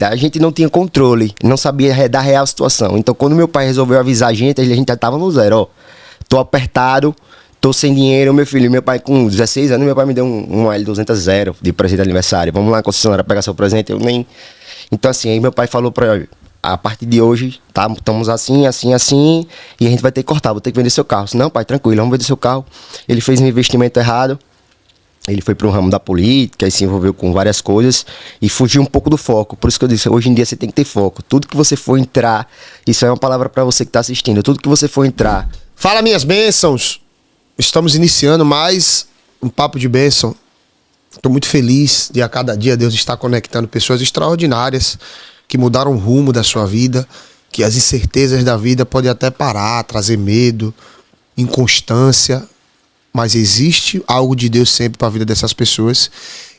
A gente não tinha controle, não sabia da real situação. Então, quando meu pai resolveu avisar a gente já tava no zero, ó. Tô apertado, tô sem dinheiro, meu filho. Meu pai, com 16 anos, meu pai me deu um L200 zero de presente de aniversário. Vamos lá na concessionária pegar seu presente. Eu nem... Então, assim, aí meu pai falou pra ele, a partir de hoje, tá, estamos assim, assim, assim, e a gente vai ter que cortar, vou ter que vender seu carro. Não, pai, tranquilo, vamos vender seu carro. Ele fez um investimento errado. Ele foi para o ramo da política e se envolveu com várias coisas e fugiu um pouco do foco. Por isso que eu disse, hoje em dia você tem que ter foco. Tudo que você for entrar, isso é uma palavra para você que está assistindo, tudo que você for entrar. Fala, minhas bênçãos! Estamos iniciando mais um Papo de Bênção. Estou muito feliz de a cada dia Deus estar conectando pessoas extraordinárias que mudaram o rumo da sua vida, que as incertezas da vida podem até parar, trazer medo, inconstância, mas existe algo de Deus sempre para a vida dessas pessoas,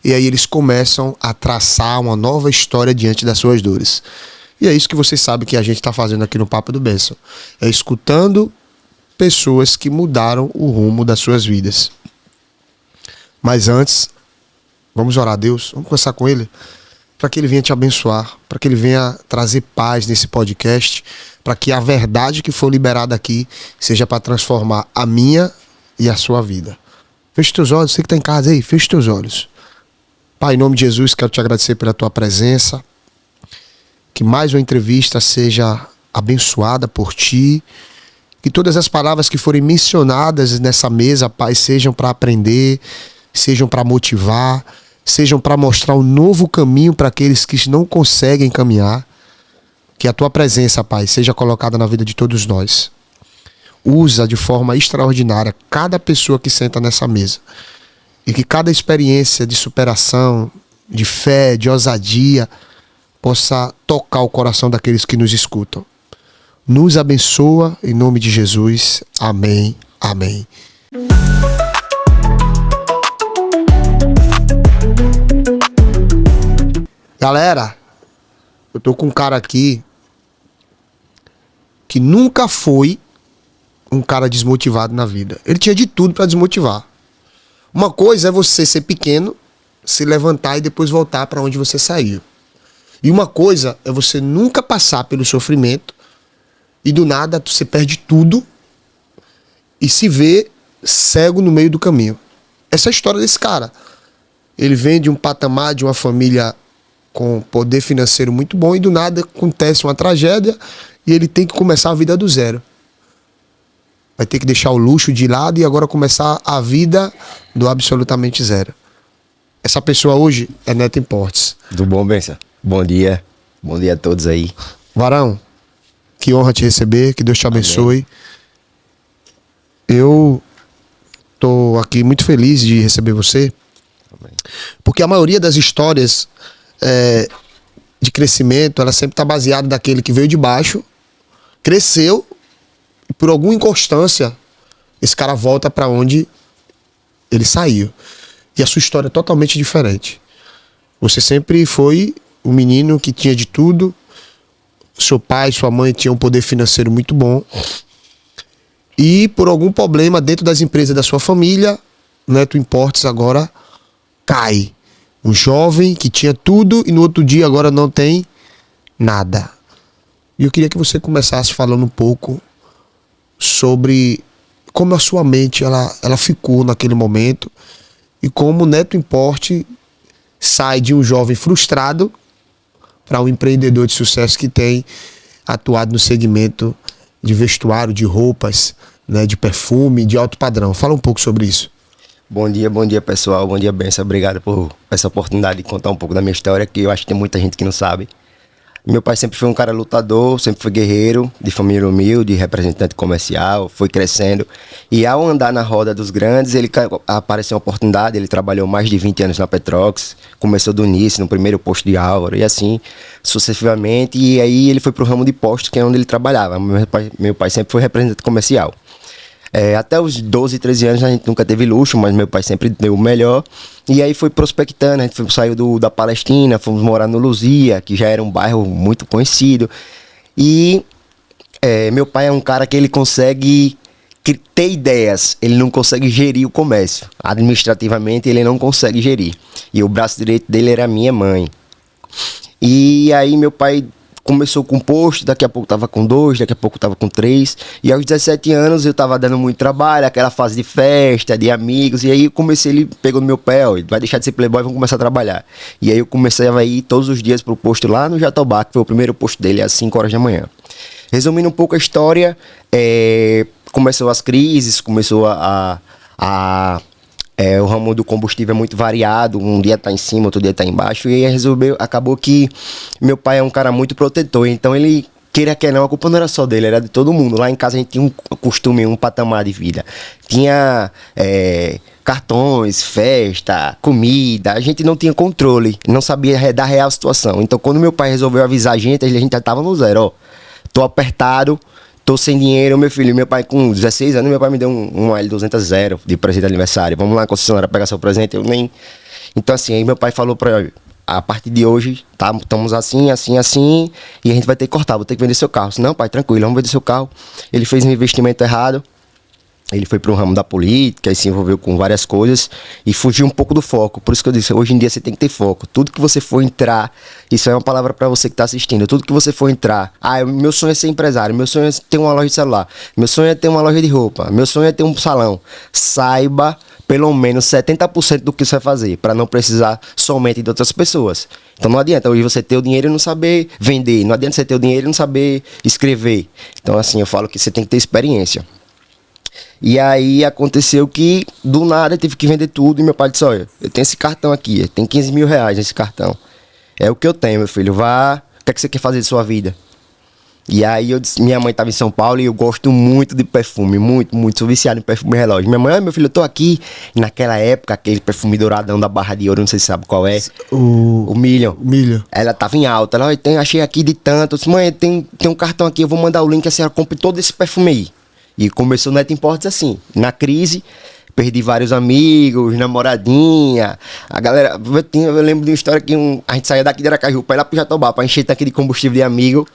e aí eles começam a traçar uma nova história diante das suas dores. E é isso que vocês sabem que a gente está fazendo aqui no Papo do Bênção, é escutando pessoas que mudaram o rumo das suas vidas. Mas antes, vamos orar a Deus, vamos conversar com Ele, para que Ele venha te abençoar, para que Ele venha trazer paz nesse podcast, para que a verdade que for liberada aqui seja para transformar a minha e a sua vida. Feche teus olhos, você que está em casa aí, feche teus olhos. Pai, em nome de Jesus, quero te agradecer pela tua presença, que mais uma entrevista seja abençoada por ti, que todas as palavras que forem mencionadas nessa mesa, Pai, sejam para aprender, sejam para motivar, sejam para mostrar um novo caminho para aqueles que não conseguem caminhar. Que a tua presença, Pai, seja colocada na vida de todos nós. Usa de forma extraordinária cada pessoa que senta nessa mesa. E que cada experiência de superação, de fé, de ousadia, possa tocar o coração daqueles que nos escutam. Nos abençoa, em nome de Jesus. Amém. Amém. Galera, eu tô com um cara aqui que nunca foi um cara desmotivado na vida. Ele tinha de tudo pra desmotivar. Uma coisa é você ser pequeno, se levantar e depois voltar pra onde você saiu. E uma coisa é você nunca passar pelo sofrimento e do nada você perde tudo e se vê cego no meio do caminho. Essa é a história desse cara. Ele vem de um patamar, de uma família com poder financeiro muito bom e do nada acontece uma tragédia e ele tem que começar a vida do zero. Vai ter que deixar o luxo de lado e agora começar a vida do absolutamente zero. Essa pessoa hoje é Neto Importes. Tudo bom, Benção? Bom dia. Bom dia a todos aí. Varão, que honra te receber, que Deus te abençoe. Amém. Eu tô aqui muito feliz de receber você. Amém. Porque a maioria das histórias de crescimento, ela sempre está baseada naquele que veio de baixo, cresceu, e por alguma inconstância, esse cara volta para onde ele saiu. E a sua história é totalmente diferente. Você sempre foi um menino que tinha de tudo. Seu pai e sua mãe tinham um poder financeiro muito bom. E por algum problema dentro das empresas da sua família, Neto Importes agora cai. Um jovem que tinha tudo e no outro dia agora não tem nada. E eu queria que você começasse falando um pouco sobre como a sua mente ela ficou naquele momento e como o Neto Importes sai de um jovem frustrado para um empreendedor de sucesso que tem atuado no segmento de vestuário, de roupas, né, de perfume, de alto padrão. Fala um pouco sobre isso. Bom dia, pessoal. Bom dia, Benção. Obrigado por essa oportunidade de contar um pouco da minha história, que eu acho que tem muita gente que não sabe. Meu pai sempre foi um cara lutador, sempre foi guerreiro, de família humilde, representante comercial, foi crescendo. E ao andar na roda dos grandes, ele apareceu uma oportunidade, ele trabalhou mais de 20 anos na Petrox, começou do início, no primeiro posto de Álvaro, e assim, sucessivamente. E aí ele foi pro ramo de postos, que é onde ele trabalhava. Meu pai sempre foi representante comercial. Até os 12, 13 anos a gente nunca teve luxo, mas meu pai sempre deu o melhor. E aí foi prospectando, a gente saiu da Palestina, fomos morar no Luzia, que já era um bairro muito conhecido. E meu pai é um cara que ele consegue ter ideias, ele não consegue gerir o comércio. Administrativamente ele não consegue gerir. E o braço direito dele era a minha mãe. E aí meu pai começou com posto, daqui a pouco tava com 2, daqui a pouco tava com 3. E aos 17 anos eu tava dando muito trabalho, aquela fase de festa, de amigos. E aí eu comecei, ele pegou no meu pé, ó, vai deixar de ser playboy, vamos começar a trabalhar. E aí eu comecei a ir todos os dias pro posto lá no Jatobá, que foi o primeiro posto dele, às 5 horas da manhã. Resumindo um pouco a história, começou as crises, começou o ramo do combustível é muito variado, um dia tá em cima, outro dia tá embaixo, e aí acabou que meu pai é um cara muito protetor, então ele, queira que não, a culpa não era só dele, era de todo mundo. Lá em casa a gente tinha um costume, um patamar de vida. Tinha cartões, festa, comida, a gente não tinha controle, não sabia da real situação. Então quando meu pai resolveu avisar a gente já tava no zero, ó, tô apertado, tô sem dinheiro, meu filho. Meu pai, com 16 anos, meu pai me deu um L200 zero de presente de aniversário. Vamos lá, concessionária, pegar seu presente. Eu nem. Então, assim, aí meu pai falou pra eu: a partir de hoje, estamos assim, assim, assim, e a gente vai ter que cortar, vou ter que vender seu carro. Não, pai, tranquilo, vamos vender seu carro. Ele fez um investimento errado. Ele foi para um ramo da política e se envolveu com várias coisas e fugiu um pouco do foco. Por isso que eu disse, hoje em dia você tem que ter foco. Tudo que você for entrar, isso é uma palavra para você que está assistindo. Tudo que você for entrar, meu sonho é ser empresário, meu sonho é ter uma loja de celular, meu sonho é ter uma loja de roupa, meu sonho é ter um salão. Saiba pelo menos 70% do que você vai fazer, para não precisar somente de outras pessoas. Então não adianta hoje você ter o dinheiro e não saber vender, não adianta você ter o dinheiro e não saber escrever. Então assim, eu falo que você tem que ter experiência. E aí aconteceu que, do nada, eu tive que vender tudo. E meu pai disse, olha, eu tenho esse cartão aqui, tem 15 mil reais nesse cartão. É o que eu tenho, meu filho, vá, o que é que você quer fazer de sua vida? E aí eu disse, minha mãe estava em São Paulo e eu gosto muito de perfume, muito, sou viciado em perfume e relógio. Minha mãe, meu filho, eu tô aqui, naquela época, aquele perfume douradão da Barra de Ouro, não sei se sabe qual é. O Million. Ela tava em alta, ela, achei aqui de tanto. Eu disse, mãe, tem um cartão aqui, eu vou mandar o link, a senhora compre todo esse perfume aí. E começou o Neto Imports assim, na crise, perdi vários amigos, namoradinha, a galera, eu lembro de uma história que a gente saía daqui de Aracaju pra ir lá pro Jatobá, pra encher tanque de combustível de amigo,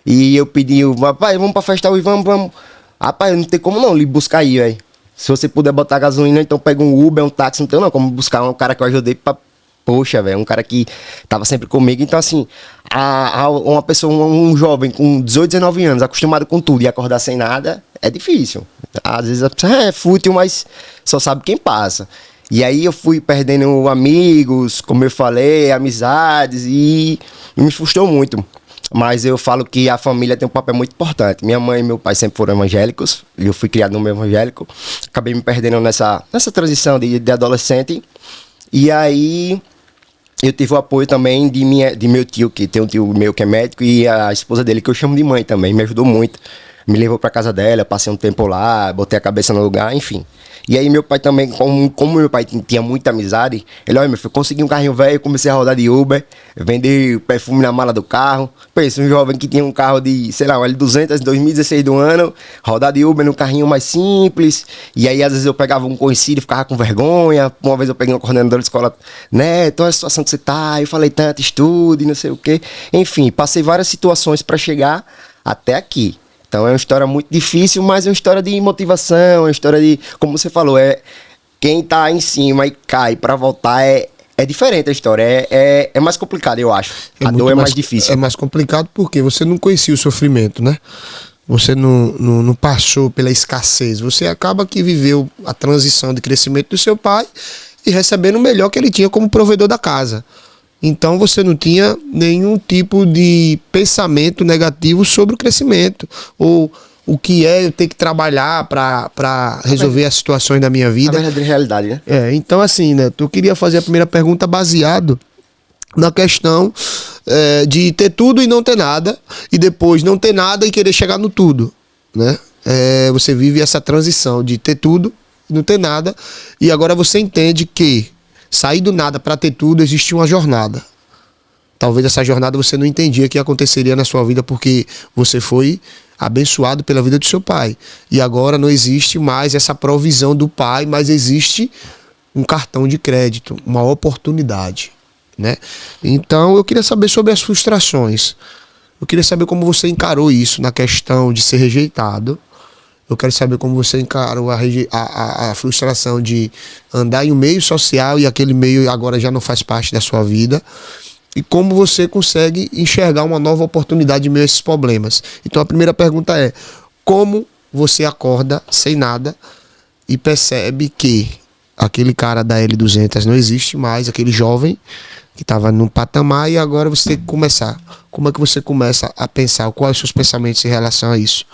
e eu pedi, rapaz, vamos pra festa hoje, vamos, rapaz, não tem como não lhe buscar aí, velho, se você puder botar gasolina, então pega um Uber, um táxi, não tem não como buscar um cara que eu ajudei pra, poxa, velho, um cara que tava sempre comigo, então assim, uma pessoa, um jovem com 18, 19 anos, acostumado com tudo e acordar sem nada, é difícil. Às vezes a pessoa é fútil, mas só sabe quem passa. E aí eu fui perdendo amigos, como eu falei, amizades, e me frustrou muito. Mas eu falo que a família tem um papel muito importante. Minha mãe e meu pai sempre foram evangélicos, e eu fui criado no meio evangélico. Acabei me perdendo nessa transição de adolescente. E aí eu tive o apoio também de meu tio, que tem um tio meu que é médico, e a esposa dele, que eu chamo de mãe também, me ajudou muito. Me levou pra casa dela, passei um tempo lá, botei a cabeça no lugar, enfim. E aí meu pai também, como meu pai tinha muita amizade, ele, olha, meu filho, consegui um carrinho velho, comecei a rodar de Uber, vender perfume na mala do carro. Pensa, um jovem que tinha um carro de, sei lá, um L200, 2016 do ano, rodar de Uber num carrinho mais simples. E aí às vezes eu pegava um conhecido e ficava com vergonha. Uma vez eu peguei um coordenador de escola, Neto, olha a situação que você tá. Eu falei tanto, estude, não sei o quê. Enfim, passei várias situações para chegar até aqui. Então é uma história muito difícil, mas é uma história de motivação, é uma história de, como você falou, quem tá em cima e cai para voltar é diferente a história, é mais complicado, eu acho. A dor é mais difícil. É mais complicado porque você não conhecia o sofrimento, né? Você não passou pela escassez, você acaba que viveu a transição de crescimento do seu pai e recebendo o melhor que ele tinha como provedor da casa. Então você não tinha nenhum tipo de pensamento negativo sobre o crescimento ou o que é eu ter que trabalhar para resolver as situações da minha vida. A verdadeira realidade, né? Então assim, né, eu queria fazer a primeira pergunta baseado na questão de ter tudo e não ter nada, e depois não ter nada e querer chegar no tudo, né? Você vive essa transição de ter tudo e não ter nada, e agora você entende que sair do nada para ter tudo, existe uma jornada. Talvez essa jornada você não entendia que aconteceria na sua vida porque você foi abençoado pela vida do seu pai. E agora não existe mais essa provisão do pai, mas existe um cartão de crédito, uma oportunidade, né? Então eu queria saber sobre as frustrações. Eu queria saber como você encarou isso na questão de ser rejeitado. Eu quero saber como você encarou a frustração de andar em um meio social e aquele meio agora já não faz parte da sua vida. e como você consegue enxergar uma nova oportunidade em meio a esses problemas. Então a primeira pergunta é: como você acorda sem nada e percebe que aquele cara da L200 não existe mais, aquele jovem que estava num patamar, e agora você tem que começar? Como é que você começa a pensar? Quais os seus pensamentos em relação a isso?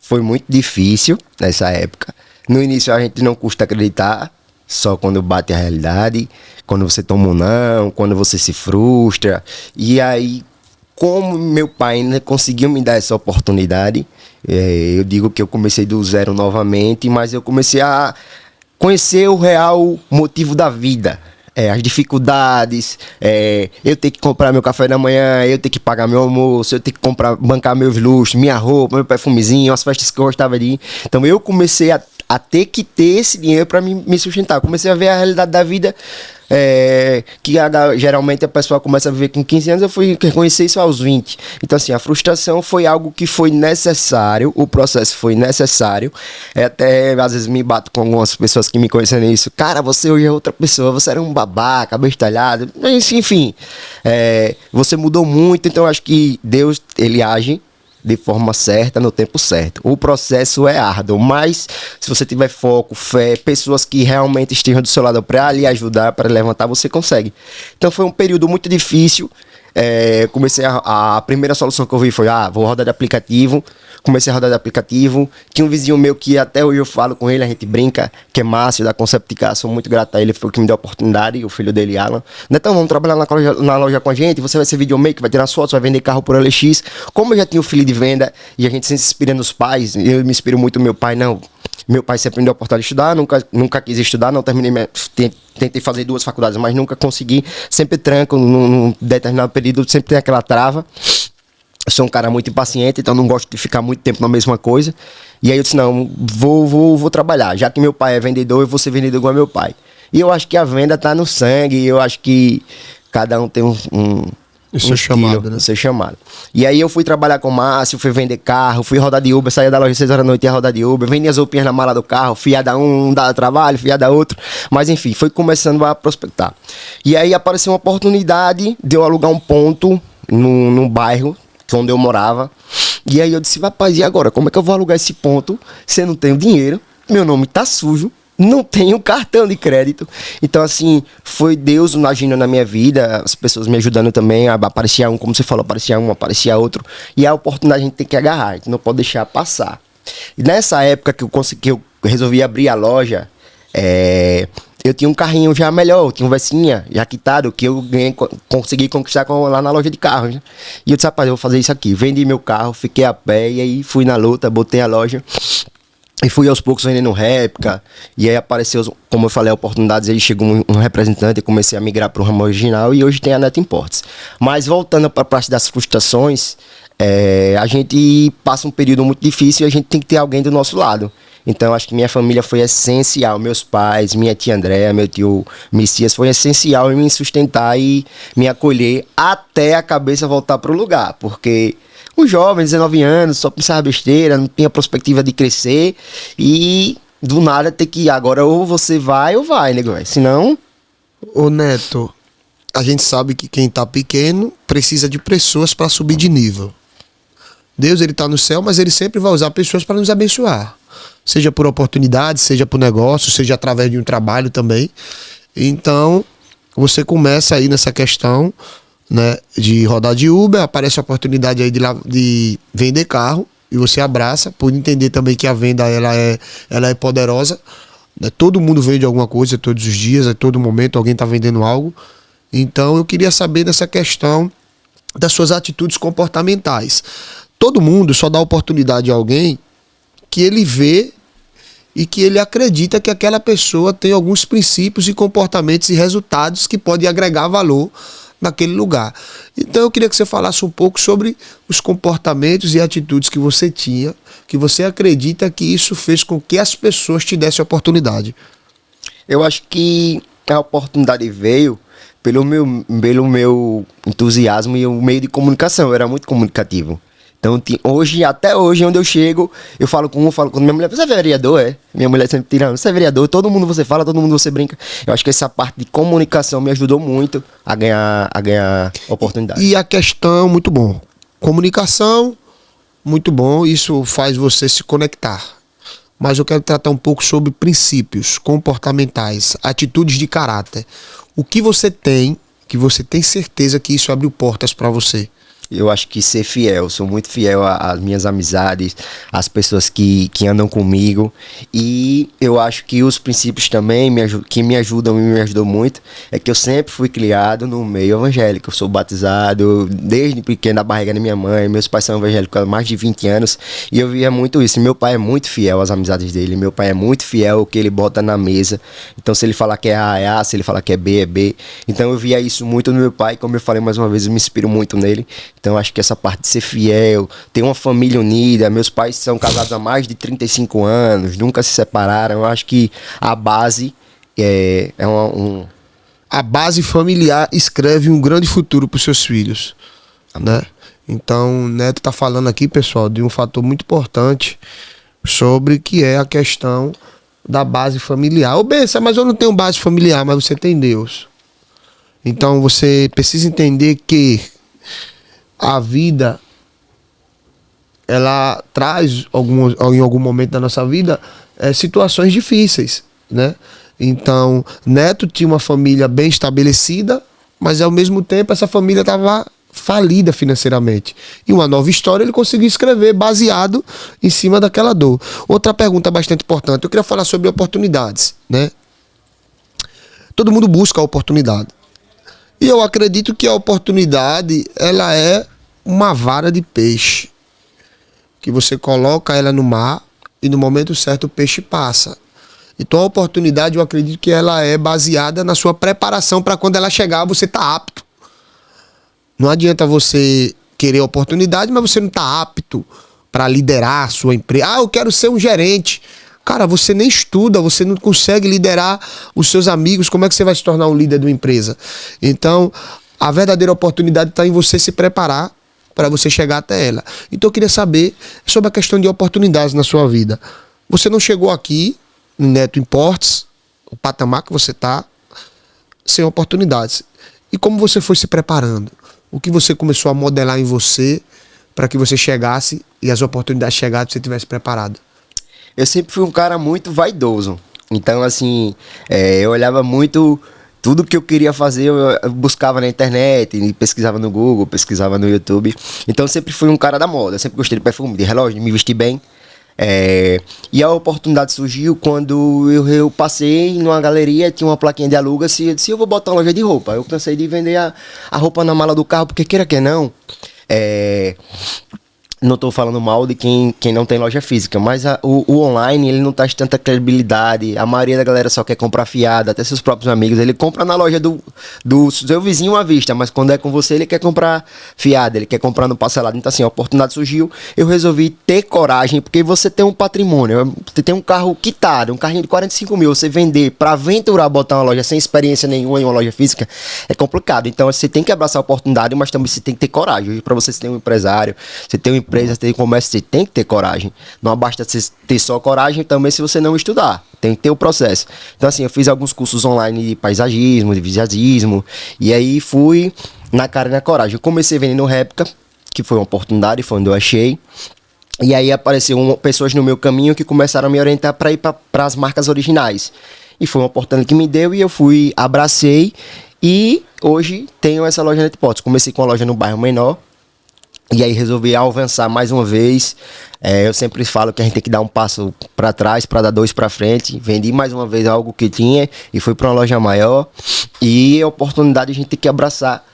Foi muito difícil nessa época. No início a gente não custa acreditar, só quando bate a realidade, quando você toma um não, quando você se frustra. E aí, como meu pai ainda conseguiu me dar essa oportunidade, eu digo que eu comecei do zero novamente, mas eu comecei a conhecer o real motivo da vida. As dificuldades, eu ter que comprar meu café da manhã, eu ter que pagar meu almoço, eu ter que bancar meus luxos, minha roupa, meu perfumezinho, as festas que eu gostava de ir. Então eu comecei a ter que ter esse dinheiro para me sustentar. Comecei a ver a realidade da vida, geralmente a pessoa começa a viver com 15 anos, eu fui reconhecer isso aos 20. Então assim, a frustração foi algo que foi necessário, o processo foi necessário. Até às vezes me bato com algumas pessoas que me conhecem nisso: cara, você hoje é outra pessoa, você era um babaca, bestalhado, mas enfim, você mudou muito. Então eu acho que Deus, ele age de forma certa, no tempo certo. O processo é árduo, mas se você tiver foco, fé, pessoas que realmente estejam do seu lado para lhe ajudar, para levantar, você consegue. Então foi um período muito difícil. Comecei a primeira solução que eu vi foi: vou rodar de aplicativo. Comecei a rodar de aplicativo. Tinha um vizinho meu que até hoje eu falo com ele, a gente brinca, que é Márcio, da Conceptica. Sou muito grato a ele, foi o que me deu a oportunidade, o filho dele, Alan. Então vamos trabalhar na loja com a gente, você vai ser videomaker, vai tirar fotos, vai vender carro por OLX. Como eu já tinha o filho de venda e a gente sempre se inspira nos pais, eu me inspiro muito no meu pai. Não, meu pai sempre me deu a oportunidade de estudar, nunca quis estudar, não terminei, tentei fazer 2 faculdades, mas nunca consegui. Sempre tranco, num determinado período, sempre tem aquela trava. Eu sou um cara muito impaciente, então não gosto de ficar muito tempo na mesma coisa. E aí eu disse: não, vou trabalhar. Já que meu pai é vendedor, eu vou ser vendedor igual meu pai. E eu acho que a venda tá no sangue, eu acho que cada um tem um seu chamado, né? O seu chamado. E aí eu fui trabalhar com o Márcio, fui vender carro, fui rodar de Uber, saía da loja às 6 horas da noite e ia rodar de Uber, vendia as roupinhas na mala do carro, fiada um dava trabalho, fiada outro. Mas enfim, foi começando a prospectar. E aí apareceu uma oportunidade de eu alugar um ponto num bairro onde eu morava. E aí eu disse: rapaz, e agora? Como é que eu vou alugar esse ponto se eu não tenho dinheiro? Meu nome tá sujo, não tenho cartão de crédito. Então assim, foi Deus agindo na minha vida, as pessoas me ajudando também. Aparecia um, como você falou, aparecia outro. E a oportunidade a gente tem que agarrar, a gente não pode deixar passar. E nessa época que eu resolvi abrir a loja, eu tinha um carrinho já melhor, eu tinha um Vessinha já quitado, que eu consegui conquistar lá na loja de carros, né? E eu disse: rapaz, eu vou fazer isso aqui. Vendi meu carro, fiquei a pé, e aí fui na luta, botei a loja e fui aos poucos vendendo réplica. E aí apareceu, como eu falei, oportunidades. Aí chegou um representante e comecei a migrar para o ramo original, e hoje tem a Neto Imports. Mas voltando para a parte das frustrações, a gente passa um período muito difícil e a gente tem que ter alguém do nosso lado. Então, acho que minha família foi essencial. Meus pais, minha tia Andréa, meu tio Messias, foi essencial em me sustentar e me acolher até a cabeça voltar para o lugar. Porque um jovem, 19 anos, só pensava besteira, não tinha perspectiva de crescer. E do nada ter que ir. Agora ou você vai ou vai, nego. Senão... Ô Neto, a gente sabe que quem tá pequeno precisa de pessoas para subir de nível. Deus, ele tá no céu, mas ele sempre vai usar pessoas para nos abençoar. Seja por oportunidade, seja por negócio, seja através de um trabalho também. Então, você começa aí nessa questão, né, de rodar de Uber, aparece a oportunidade aí de vender carro, e você abraça, por entender também que a venda ela é poderosa. Né? Todo mundo vende alguma coisa todos os dias, a todo momento alguém está vendendo algo. Então, eu queria saber dessa questão das suas atitudes comportamentais. Todo mundo só dá oportunidade a alguém que ele vê e que ele acredita que aquela pessoa tem alguns princípios e comportamentos e resultados que podem agregar valor naquele lugar. Então eu queria que você falasse um pouco sobre os comportamentos e atitudes que você tinha, que você acredita que isso fez com que as pessoas te dessem oportunidade. Eu acho que a oportunidade veio pelo meu entusiasmo e o meio de comunicação. Eu era muito comunicativo. Então, hoje, até hoje, onde eu chego, eu falo com minha mulher, você é vereador, é? Minha mulher sempre tirando, você é vereador, todo mundo você fala, todo mundo você brinca. Eu acho que essa parte de comunicação me ajudou muito a ganhar oportunidade. E a questão, muito bom. Comunicação, muito bom, isso faz você se conectar. Mas eu quero tratar um pouco sobre princípios comportamentais, atitudes de caráter. O que você tem, que você tem certeza que isso abriu portas para você? Eu acho que ser fiel, sou muito fiel às minhas amizades, às pessoas que andam comigo. E eu acho que os princípios também que me ajudam e me ajudou muito é que eu sempre fui criado no meio evangélico. Eu sou batizado desde pequeno na barriga da minha mãe, meus pais são evangélicos há mais de 20 anos e eu via muito isso. Meu pai é muito fiel às amizades dele, meu pai é muito fiel ao que ele bota na mesa. Então se ele falar que é A, é A, se ele falar que é B, é B. Então eu via isso muito no meu pai, como eu falei mais uma vez, eu me inspiro muito nele. Então acho que essa parte de ser fiel, ter uma família unida, meus pais são casados há mais de 35 anos, nunca se separaram, eu acho que a base A base familiar escreve um grande futuro para os seus filhos, né? Então, Neto está falando aqui, pessoal, de um fator muito importante sobre que é a questão da base familiar. Ô, Benção, mas eu não tenho base familiar, mas você tem Deus. Então, você precisa entender que a vida, ela traz em algum momento da nossa vida situações difíceis, né? Então, Neto tinha uma família bem estabelecida, mas ao mesmo tempo essa família estava falida financeiramente. E uma nova história ele conseguiu escrever baseado em cima daquela dor. Outra pergunta bastante importante, eu queria falar sobre oportunidades, né? Todo mundo busca a oportunidade. E eu acredito que a oportunidade, ela é uma vara de peixe. Que você coloca ela no mar e no momento certo o peixe passa. Então a oportunidade, eu acredito que ela é baseada na sua preparação para quando ela chegar, você tá apto. Não adianta você querer oportunidade, mas você não tá apto para liderar a sua empresa. Ah, eu quero ser um gerente. Cara, você nem estuda, você não consegue liderar os seus amigos. Como é que você vai se tornar um líder de uma empresa? Então, a verdadeira oportunidade está em você se preparar para você chegar até ela. Então, eu queria saber sobre a questão de oportunidades na sua vida. Você não chegou aqui, no Neto Imports, o patamar que você está, sem oportunidades. E como você foi se preparando? O que você começou a modelar em você para que você chegasse e as oportunidades chegassem e você estivesse preparado? Eu sempre fui um cara muito vaidoso. Então, assim, eu olhava muito. Tudo que eu queria fazer, eu buscava na internet, pesquisava no Google, pesquisava no YouTube. Então, eu sempre fui um cara da moda. Sempre gostei de perfume, de relógio, de me vestir bem. E a oportunidade surgiu quando eu passei numa galeria, tinha uma plaquinha de aluga-se, e eu disse, eu vou botar uma loja de roupa. Eu cansei de vender a roupa na mala do carro, porque queira que não. Não estou falando mal de quem não tem loja física, mas o online ele não traz tanta credibilidade. A maioria da galera só quer comprar fiada, até seus próprios amigos. Ele compra na loja do seu vizinho à vista, mas quando é com você ele quer comprar fiada, ele quer comprar no parcelado. Então assim, a oportunidade surgiu, eu resolvi ter coragem, porque você tem um patrimônio, você tem um carro quitado, um carrinho de 45 mil, você vender para aventurar botar uma loja sem experiência nenhuma em uma loja física, é complicado. Então você tem que abraçar a oportunidade, mas também você tem que ter coragem. Para você ter um empresário, você tem uma empresa, ter comércio, você tem que ter coragem. Não basta você ter só coragem também se você não estudar. Tem que ter o processo. Então, assim, eu fiz alguns cursos online de paisagismo, de visagismo, e aí fui na cara e na coragem. Eu comecei vendendo réplica, que foi uma oportunidade, foi onde eu achei. E aí apareceram pessoas no meu caminho que começaram a me orientar para ir para as marcas originais. E foi uma oportunidade que me deu e eu fui, abracei, e hoje tenho essa loja Neto Imports. Comecei com uma loja no bairro menor, e aí resolvi avançar mais uma vez. Eu sempre falo que a gente tem que dar um passo para trás para dar dois para frente. Vendi mais uma vez algo que tinha e fui para uma loja maior. E a oportunidade a gente tem que abraçar.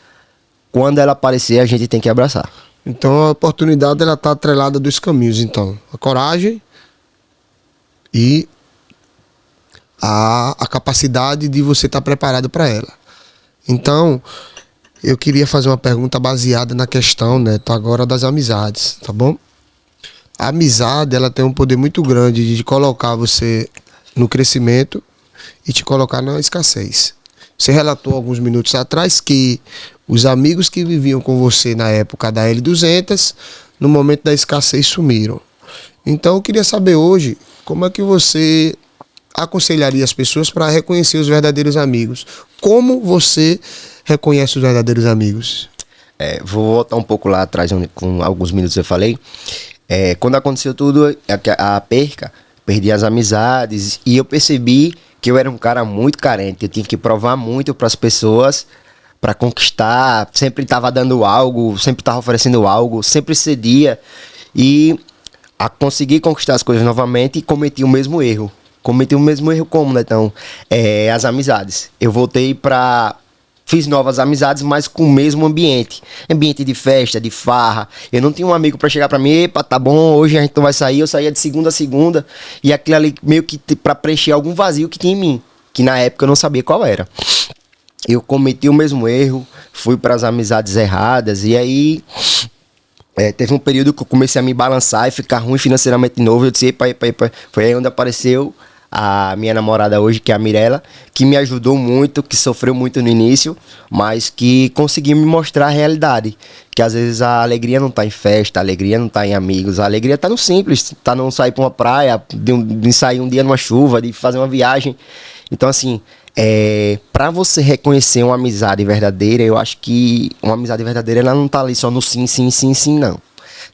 Quando ela aparecer, a gente tem que abraçar. Então a oportunidade ela está atrelada dos caminhos. Então, a coragem e a capacidade de você estar preparado para ela. Então, eu queria fazer uma pergunta baseada na questão, Neto, agora das amizades, tá bom? A amizade, ela tem um poder muito grande de colocar você no crescimento e te colocar na escassez. Você relatou alguns minutos atrás que os amigos que viviam com você na época da L200 no momento da escassez sumiram. Então eu queria saber hoje, como é que você aconselharia as pessoas para reconhecer os verdadeiros amigos? Como você reconhece os verdadeiros amigos? Vou voltar um pouco lá atrás, com alguns minutos eu falei. Quando aconteceu tudo, a perca, perdi as amizades e eu percebi que eu era um cara muito carente. Eu tinha que provar muito para as pessoas para conquistar. Sempre estava dando algo, sempre estava oferecendo algo, sempre cedia. E a conseguir conquistar as coisas novamente e cometi o mesmo erro. Cometi o mesmo erro como, né? Então, as amizades. Eu voltei para... Fiz novas amizades, mas com o mesmo ambiente. Ambiente de festa, de farra. Eu não tinha um amigo para chegar para mim, epa, tá bom, hoje a gente não vai sair. Eu saía de segunda a segunda. E aquilo ali meio que para preencher algum vazio que tinha em mim. Que na época eu não sabia qual era. Eu cometi o mesmo erro. Fui para as amizades erradas. E aí... teve um período que eu comecei a me balançar e ficar ruim financeiramente de novo. Eu disse, epa. Foi aí onde apareceu a minha namorada hoje, que é a Mirella, que me ajudou muito, que sofreu muito no início, mas que conseguiu me mostrar a realidade. Que às vezes a alegria não tá em festa, a alegria não tá em amigos, a alegria tá no simples, tá não sair pra uma praia, de sair um dia numa chuva, de fazer uma viagem. Então assim, para você reconhecer uma amizade verdadeira, eu acho que uma amizade verdadeira ela não tá ali só no sim, não.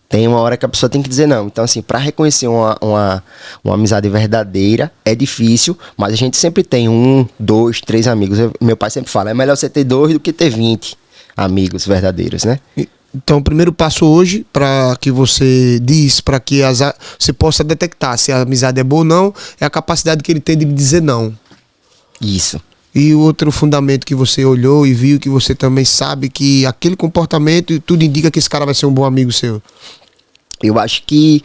Tem uma hora que a pessoa tem que dizer não. Então assim, para reconhecer uma amizade verdadeira é difícil, mas a gente sempre tem 1, 2, 3 amigos. Meu pai sempre fala, é melhor você ter 2 do que ter 20 amigos verdadeiros, né? Então, o primeiro passo hoje, para que você diz, para que você possa detectar se a amizade é boa ou não, é a capacidade que ele tem de dizer não. Isso. E o outro fundamento que você olhou e viu, que você também sabe que aquele comportamento, tudo indica que esse cara vai ser um bom amigo seu. Eu acho que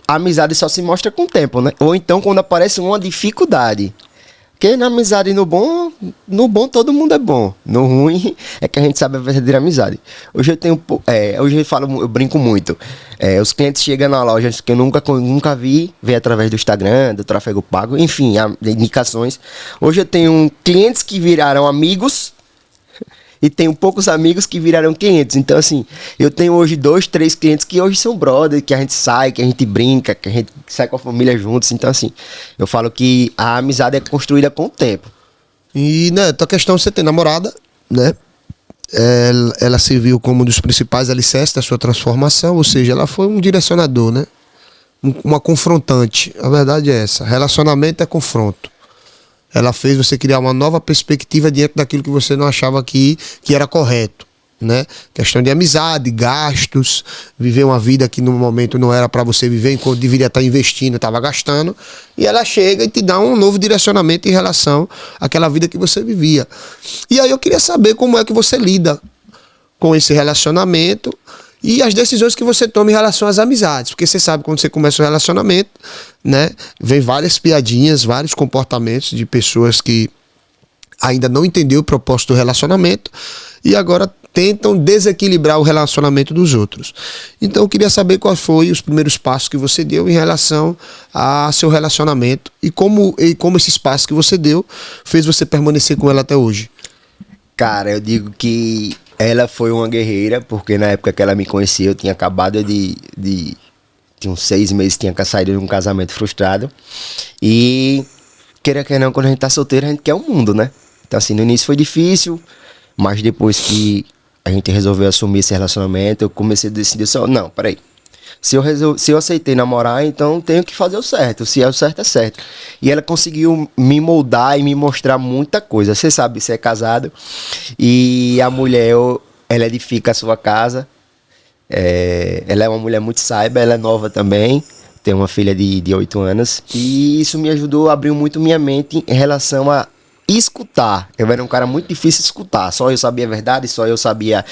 a amizade só se mostra com o tempo, né? Ou então quando aparece uma dificuldade. Porque na amizade, no bom todo mundo é bom. No ruim é que a gente sabe a verdadeira amizade. Hoje eu tenho, hoje eu brinco muito. Os clientes chegam na loja que eu nunca vi, vem através do Instagram, do tráfego pago, enfim, indicações. Hoje eu tenho clientes que viraram amigos e tenho poucos amigos que viraram clientes. Então, assim, eu tenho hoje 2, 3 clientes que hoje são brothers, que a gente sai, que a gente brinca, que a gente sai com a família juntos. Então, assim, eu falo que a amizade é construída com o tempo. E, né, tua questão, você tem namorada, né? Ela serviu como um dos principais alicerces da sua transformação, ou seja, ela foi um direcionador, né? Uma confrontante. A verdade é essa. Relacionamento é confronto. Ela fez você criar uma nova perspectiva diante daquilo que você não achava que era correto, né? Questão de amizade, gastos, viver uma vida que no momento não era para você viver, enquanto deveria estar investindo, estava gastando, e ela chega e te dá um novo direcionamento em relação àquela vida que você vivia. E aí eu queria saber como é que você lida com esse relacionamento e as decisões que você toma em relação às amizades. Porque você sabe, quando você começa um relacionamento, né, vem várias piadinhas, vários comportamentos de pessoas que ainda não entenderam o propósito do relacionamento e agora tentam desequilibrar o relacionamento dos outros. Então eu queria saber quais foram os primeiros passos que você deu em relação a seu relacionamento e como esses passos que você deu fez você permanecer com ela até hoje. Cara, eu digo que ela foi uma guerreira, porque na época que ela me conhecia, eu tinha acabado tinha uns 6 meses, tinha saído de um casamento frustrado. E, queira que não, quando a gente tá solteiro, a gente quer o mundo, né? Então, assim, no início foi difícil, mas depois que a gente resolveu assumir esse relacionamento, eu comecei a decidir só, não, peraí. Se eu aceitei namorar, então tenho que fazer o certo. Se é o certo, é certo. E ela conseguiu me moldar e me mostrar muita coisa. Você sabe, você é casado. E a mulher, ela edifica a sua casa. Ela é uma mulher muito sábia, ela é nova também. Tem uma filha de 8 anos. E isso me ajudou, abriu muito minha mente em relação a escutar. Eu era um cara muito difícil de escutar. Só eu sabia a verdade, só eu sabia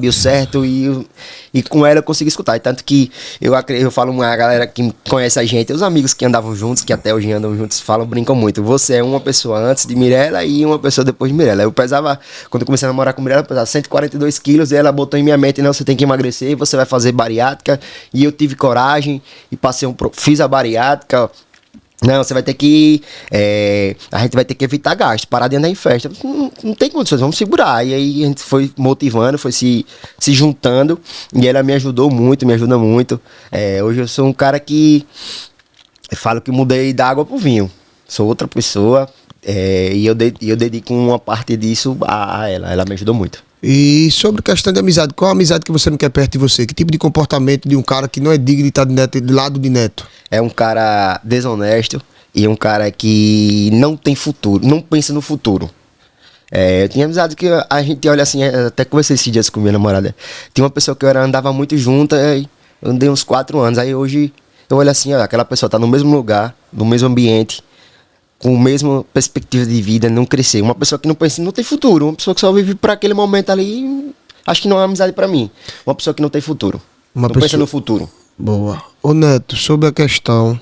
o certo e com ela eu consegui escutar. E tanto que eu falo uma galera que conhece a gente, os amigos que andavam juntos, que até hoje andam juntos, brincam muito. Você é uma pessoa antes de Mirella e uma pessoa depois de Mirella. Eu pesava, quando eu comecei a namorar com Mirella, eu pesava 142 quilos e ela botou em minha mente, não, você tem que emagrecer, você vai fazer bariátrica. E eu tive coragem e fiz a bariátrica. Não, você vai ter que. A gente vai ter que evitar gasto, parar de andar em festa. Não tem condições, vamos segurar. E aí a gente foi motivando, foi se juntando. E ela me ajudou muito, me ajuda muito. Hoje eu sou um cara que. Eu falo que mudei da água pro vinho. Sou outra pessoa. E eu dedico uma parte disso a ela. Ela me ajudou muito. E sobre questão de amizade, qual a amizade que você não quer perto de você? Que tipo de comportamento de um cara que não é digno de estar do lado de Neto? É um cara desonesto e um cara que não tem futuro, não pensa no futuro. Eu tinha amizade que a gente olha assim, até conversei esses dias com minha namorada. Tinha uma pessoa que eu andava muito junto, eu andei uns 4 anos. Aí hoje eu olho assim, ó, aquela pessoa tá no mesmo lugar, no mesmo ambiente, com a mesma perspectiva de vida, não crescer. Uma pessoa que não pensa, não tem futuro. Uma pessoa que só vive para aquele momento ali, acho que não é uma amizade para mim. Uma pessoa que não tem futuro. Não pensa no futuro. Boa. Ô Neto, sobre a questão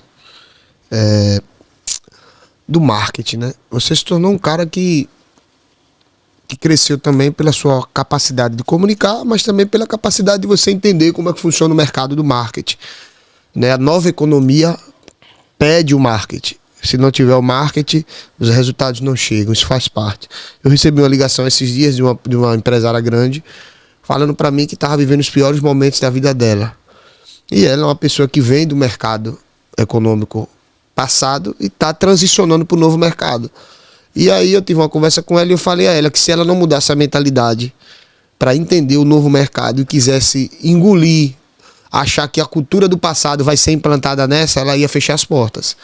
do marketing, né? Você se tornou um cara que cresceu também pela sua capacidade de comunicar, mas também pela capacidade de você entender como é que funciona o mercado do marketing. Né? A nova economia pede o marketing. Se não tiver o marketing, os resultados não chegam, isso faz parte. Eu recebi uma ligação esses dias de uma empresária grande, falando para mim que estava vivendo os piores momentos da vida dela. E ela é uma pessoa que vem do mercado econômico passado e está transicionando para o novo mercado. E aí eu tive uma conversa com ela e eu falei a ela que se ela não mudasse a mentalidade para entender o novo mercado e quisesse engolir, achar que a cultura do passado vai ser implantada nessa, ela ia fechar as portas.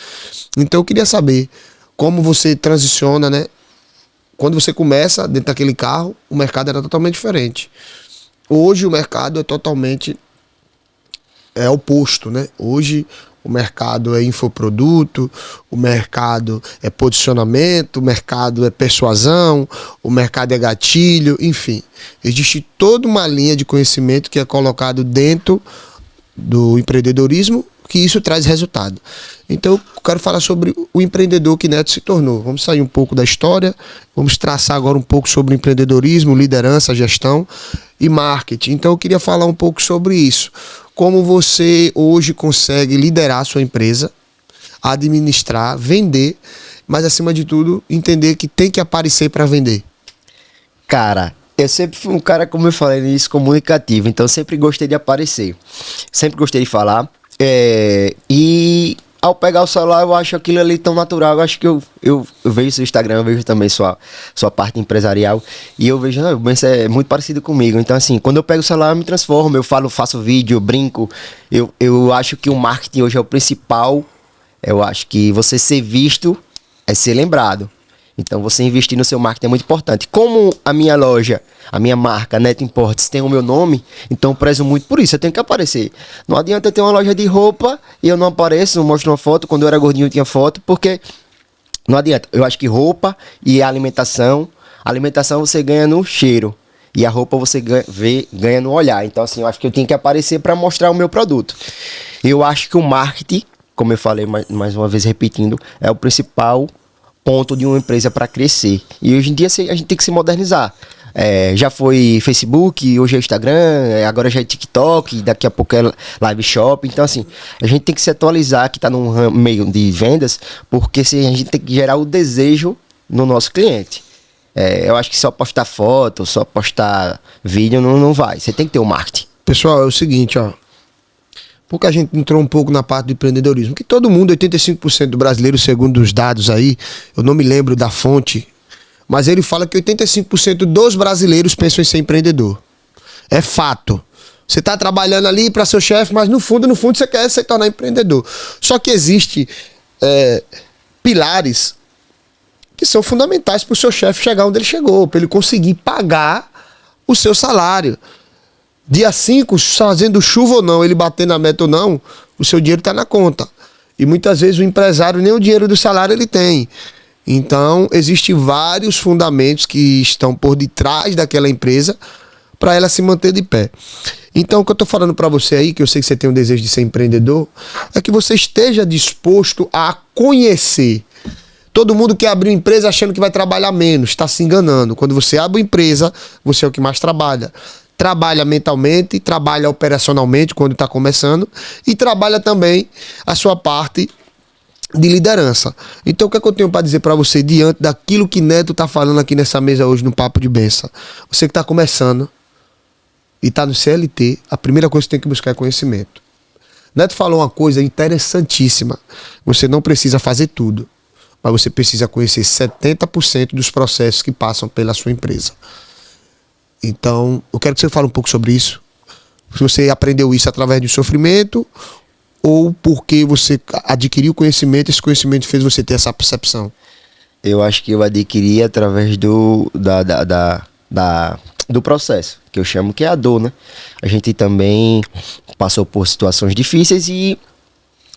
Então eu queria saber como você transiciona, né? Quando você começa dentro daquele carro, o mercado era totalmente diferente. Hoje o mercado é totalmente oposto, né? Hoje o mercado é infoproduto, o mercado é posicionamento, o mercado é persuasão, o mercado é gatilho, enfim. Existe toda uma linha de conhecimento que é colocado dentro do empreendedorismo, que isso traz resultado. Então eu quero falar sobre o empreendedor que Neto se tornou. Vamos sair um pouco da história, vamos traçar agora um pouco sobre empreendedorismo, liderança, gestão e marketing. Então eu queria falar um pouco sobre isso. Como você hoje consegue liderar a sua empresa, administrar, vender, mas acima de tudo entender que tem que aparecer para vender. Cara, eu sempre fui um cara, como eu falei nisso, comunicativo. Então eu sempre gostei de aparecer. Sempre gostei de falar. E ao pegar o celular, eu acho aquilo ali tão natural. Eu acho que eu vejo seu Instagram, eu vejo também sua parte empresarial. E eu vejo, não, isso é muito parecido comigo. Então, assim, quando eu pego o celular, eu me transformo. Eu falo, faço vídeo, eu brinco. Eu acho que o marketing hoje é o principal. Eu acho que você ser visto é ser lembrado. Então, você investir no seu marketing é muito importante. Como a minha loja, a minha marca, Neto Imports, tem o meu nome, então eu prezo muito por isso. Eu tenho que aparecer. Não adianta eu ter uma loja de roupa e eu não apareço, não mostro uma foto. Quando eu era gordinho, eu tinha foto, porque não adianta. Eu acho que roupa e alimentação você ganha no cheiro. E a roupa você ganha no olhar. Então, assim, eu acho que eu tenho que aparecer para mostrar o meu produto. Eu acho que o marketing, como eu falei mais uma vez repetindo, é o principal ponto de uma empresa para crescer. E hoje em dia a gente tem que se modernizar. Já foi Facebook, hoje é Instagram, agora já é TikTok, daqui a pouco é Live Shop. Então, assim, a gente tem que se atualizar, que está num meio de vendas, porque a gente tem que gerar o desejo no nosso cliente. Eu acho que só postar foto, só postar vídeo não vai. Você tem que ter o marketing. Pessoal, é o seguinte, ó. Porque a gente entrou um pouco na parte do empreendedorismo, que todo mundo, 85% do brasileiro, segundo os dados aí, eu não me lembro da fonte, mas ele fala que 85% dos brasileiros pensam em ser empreendedor. É fato. Você está trabalhando ali para seu chefe, mas no fundo você quer se tornar empreendedor. Só que existe pilares que são fundamentais para o seu chefe chegar onde ele chegou, para ele conseguir pagar o seu salário. Dia 5, fazendo chuva ou não, ele bater na meta ou não, o seu dinheiro está na conta. E muitas vezes o empresário nem o dinheiro do salário ele tem. Então, existem vários fundamentos que estão por detrás daquela empresa para ela se manter de pé. Então, o que eu estou falando para você aí, que eu sei que você tem um desejo de ser empreendedor, é que você esteja disposto a conhecer. Todo mundo quer abrir uma empresa achando que vai trabalhar menos, está se enganando. Quando você abre uma empresa, você é o que mais trabalha. Trabalha mentalmente, trabalha operacionalmente quando está começando e trabalha também a sua parte de liderança. Então, o que é que eu tenho para dizer para você diante daquilo que Neto tá falando aqui nessa mesa hoje no Papo de Benção? Você que tá começando e tá no CLT, a primeira coisa que tem que buscar é conhecimento. Neto falou uma coisa interessantíssima. Você não precisa fazer tudo, mas você precisa conhecer 70% dos processos que passam pela sua empresa. Então, eu quero que você fale um pouco sobre isso. Se você aprendeu isso através do sofrimento ou porque você adquiriu conhecimento, esse conhecimento fez você ter essa percepção? Eu acho que eu adquiri através do processo, que eu chamo que é a dor, né? A gente também passou por situações difíceis e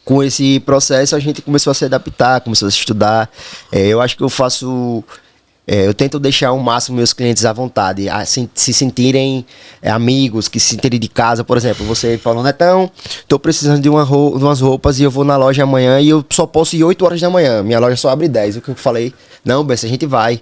com esse processo a gente começou a se adaptar, começou a estudar. Eu acho que eu tento deixar ao máximo meus clientes à vontade, se sentirem amigos, que se sentirem de casa. Por exemplo, você falou, Netão, tô precisando de umas roupas e eu vou na loja amanhã e eu só posso ir 8 horas da manhã. Minha loja só abre 10. O que eu falei? Não, Bessa, a gente vai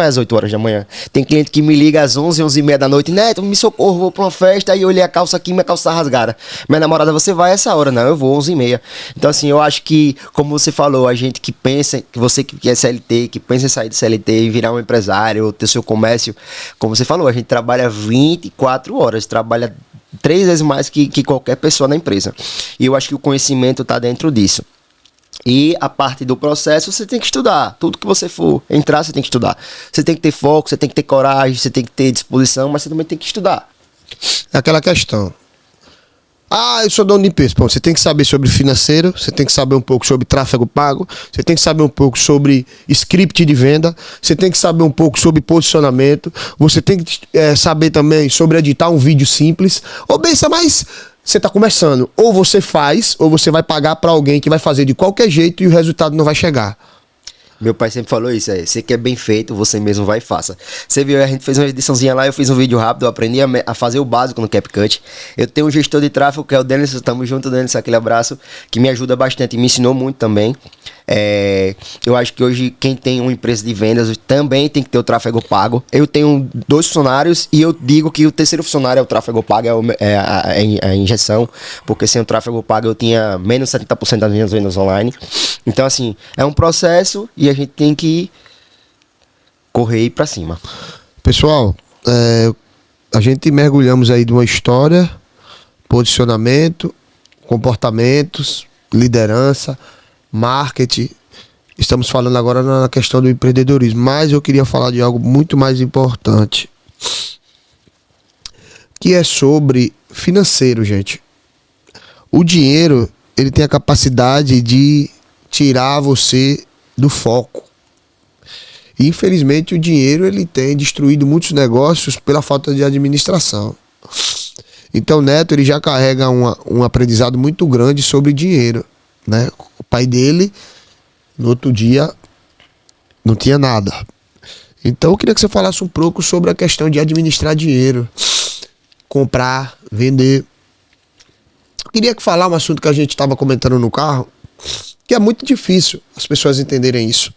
às 8 horas da manhã. Tem cliente que me liga às 11, 11h30 da noite. Neto, me socorro, vou pra uma festa. Aí eu olhei a calça aqui, minha calça tá rasgada. Minha namorada, você vai essa hora? Não, eu vou 11h30. Então assim, eu acho que, como você falou, a gente que pensa, que você que é CLT, que pensa em sair do CLT e virar um empresário ou ter seu comércio, como você falou, a gente trabalha 24 horas, trabalha 3 vezes mais que qualquer pessoa na empresa. E eu acho que o conhecimento tá dentro disso. E a parte do processo, você tem que estudar. Tudo que você for entrar, você tem que estudar. Você tem que ter foco, você tem que ter coragem, você tem que ter disposição, mas você também tem que estudar. É aquela questão. Eu sou dono de empresa. Bom, você tem que saber sobre financeiro, você tem que saber um pouco sobre tráfego pago, você tem que saber um pouco sobre script de venda, você tem que saber um pouco sobre posicionamento, você tem que saber também sobre editar um vídeo simples. Ou pensa, mas você está começando. Ou você faz, ou você vai pagar para alguém que vai fazer de qualquer jeito e o resultado não vai chegar. Meu pai sempre falou isso, você quer bem feito, você mesmo vai e faça. Você viu, a gente fez uma ediçãozinha lá, eu fiz um vídeo rápido, eu aprendi a fazer o básico no CapCut. Eu tenho um gestor de tráfego, que é o Denis, tamo junto, Denis, aquele abraço, que me ajuda bastante e me ensinou muito também. Eu acho que hoje quem tem uma empresa de vendas também tem que ter o tráfego pago. Eu tenho 2 funcionários e eu digo que o terceiro funcionário é o tráfego pago, a injeção, porque sem o tráfego pago eu tinha menos 70% das minhas vendas online. Então assim, é um processo e a gente tem que correr e ir pra cima. Pessoal, a gente mergulhamos aí de uma história, posicionamento, comportamentos, liderança, marketing. Estamos falando agora na questão do empreendedorismo, mas eu queria falar de algo muito mais importante, que é sobre financeiro, gente. O dinheiro, ele tem a capacidade de tirar você do foco. E, infelizmente, o dinheiro, ele tem destruído muitos negócios pela falta de administração. Então, Neto, ele já carrega um aprendizado muito grande sobre dinheiro, né? O pai dele, no outro dia, não tinha nada. Então, eu queria que você falasse um pouco sobre a questão de administrar dinheiro, comprar, vender. Eu queria que falar um assunto que a gente estava comentando no carro, que é muito difícil as pessoas entenderem isso.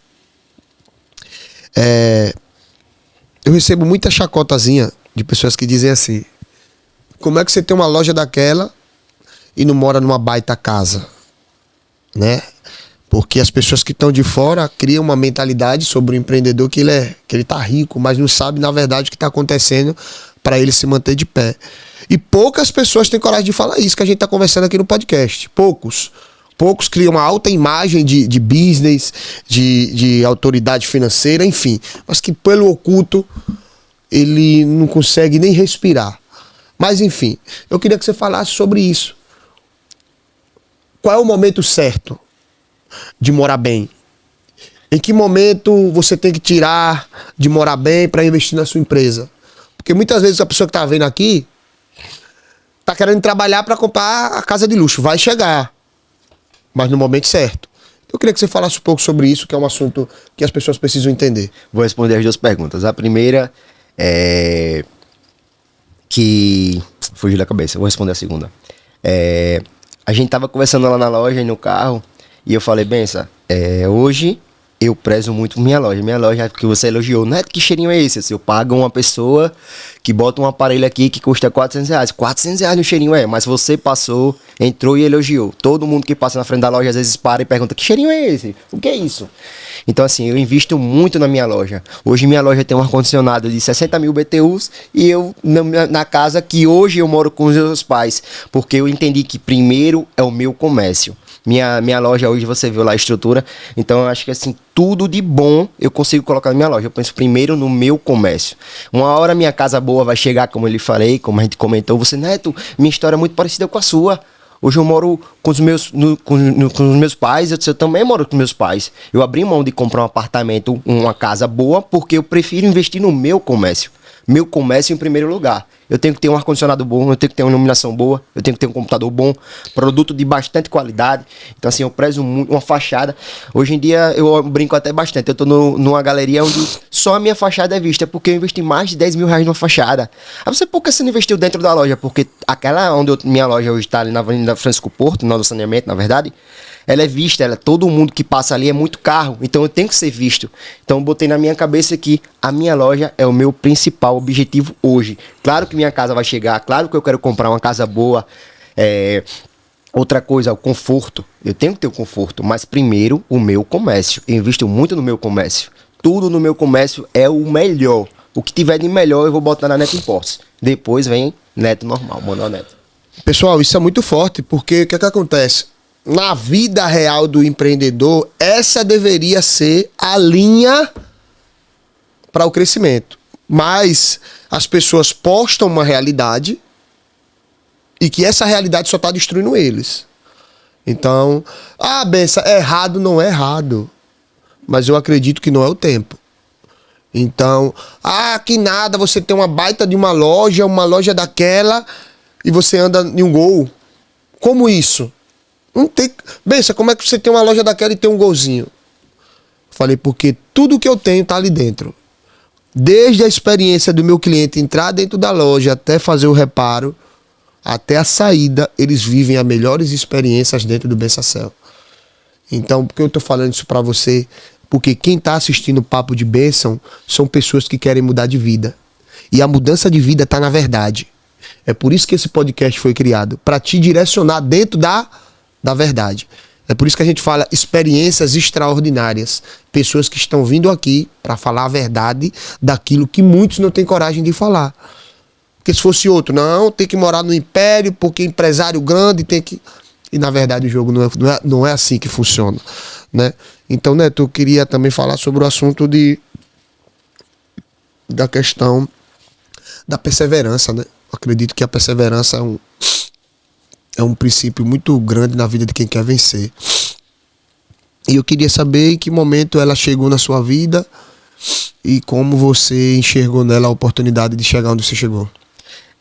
Eu recebo muita chacotazinha de pessoas que dizem assim: como é que você tem uma loja daquela e não mora numa baita casa? Né? Porque as pessoas que estão de fora criam uma mentalidade sobre o empreendedor que ele tá rico, mas não sabe na verdade o que está acontecendo para ele se manter de pé. E poucas pessoas têm coragem de falar isso que a gente está conversando aqui no podcast. Poucos criam uma alta imagem de business, de autoridade financeira, enfim. Mas que pelo oculto ele não consegue nem respirar. Mas enfim, eu queria que você falasse sobre isso. Qual é o momento certo de morar bem? Em que momento você tem que tirar de morar bem para investir na sua empresa? Porque muitas vezes a pessoa que está vendo aqui está querendo trabalhar para comprar a casa de luxo. Vai chegar, mas no momento certo. Eu queria que você falasse um pouco sobre isso, que é um assunto que as pessoas precisam entender. Vou responder as 2 perguntas. A primeira é que fugiu da cabeça. Vou responder a segunda. A gente tava conversando lá na loja, no carro, e eu falei: Benção, hoje eu prezo muito minha loja, que você elogiou. Não é que cheirinho é esse? Eu pago uma pessoa que bota um aparelho aqui que custa R$400. R$400 no cheirinho mas você passou Entrou e elogiou. Todo mundo que passa na frente da loja às vezes para e pergunta: que cheirinho é esse? O que é isso? Então assim, eu invisto muito na minha loja. Hoje minha loja tem um ar-condicionado de 60 mil BTUs e eu na casa que hoje eu moro com os meus pais, porque eu entendi que primeiro é o meu comércio. Minha loja hoje, você viu lá a estrutura. Então eu acho que assim, tudo de bom eu consigo colocar na minha loja. Eu penso primeiro no meu comércio. Uma hora minha casa boa vai chegar, como eu lhe falei, como a gente comentou. Você, Neto, minha história é muito parecida com a sua. Hoje eu moro com os meus, com os meus pais, eu também moro com meus pais. Eu abri mão de comprar um apartamento, uma casa boa, porque eu prefiro investir no meu comércio. Meu comércio em primeiro lugar. Eu tenho que ter um ar-condicionado bom, eu tenho que ter uma iluminação boa, eu tenho que ter um computador bom, produto de bastante qualidade. Então assim, eu prezo muito uma fachada. Hoje em dia eu brinco até bastante. Eu tô numa galeria onde só a minha fachada é vista, porque eu investi mais de 10 mil reais numa fachada. Aí você, por que você não investiu dentro da loja? Porque aquela onde minha loja hoje está ali na Avenida Francisco Porto, no saneamento, na verdade, ela é vista, todo mundo que passa ali é muito carro, então eu tenho que ser visto. Então eu botei na minha cabeça que a minha loja é o meu principal objetivo hoje. Claro que minha casa vai chegar, claro que eu quero comprar uma casa boa. Outra coisa, o conforto. Eu tenho que ter o conforto, mas primeiro o meu comércio. Eu invisto muito no meu comércio. Tudo no meu comércio é o melhor. O que tiver de melhor eu vou botar na Neto Imports. Depois vem Neto normal, Manuel Neto. Pessoal, isso é muito forte, porque o que acontece? Na vida real do empreendedor, essa deveria ser a linha para o crescimento. Mas as pessoas postam uma realidade e que essa realidade só está destruindo eles. Então, benção, é errado, não é errado. Mas eu acredito que não é o tempo. Então, que nada, você tem uma baita de uma loja daquela, e você anda em um Gol. Como isso? Não tem. Benção, como é que você tem uma loja daquela e tem um Golzinho? Falei, porque tudo que eu tenho tá ali dentro. Desde a experiência do meu cliente entrar dentro da loja até fazer o reparo, até a saída, eles vivem as melhores experiências dentro do Bensacel. Então, por que eu tô falando isso pra você? Porque quem tá assistindo o Papo de Bênção são pessoas que querem mudar de vida. E a mudança de vida tá na verdade. É por isso que esse podcast foi criado, para te direcionar dentro da verdade. É por isso que a gente fala experiências extraordinárias. Pessoas que estão vindo aqui para falar a verdade daquilo que muitos não têm coragem de falar. Porque se fosse outro, não, tem que morar no império, porque empresário grande tem que... E na verdade o jogo não é assim que funciona, né? Então, Neto, eu queria também falar sobre o assunto da questão da perseverança, né? Eu acredito que a perseverança é um princípio muito grande na vida de quem quer vencer. E eu queria saber em que momento ela chegou na sua vida e como você enxergou nela a oportunidade de chegar onde você chegou.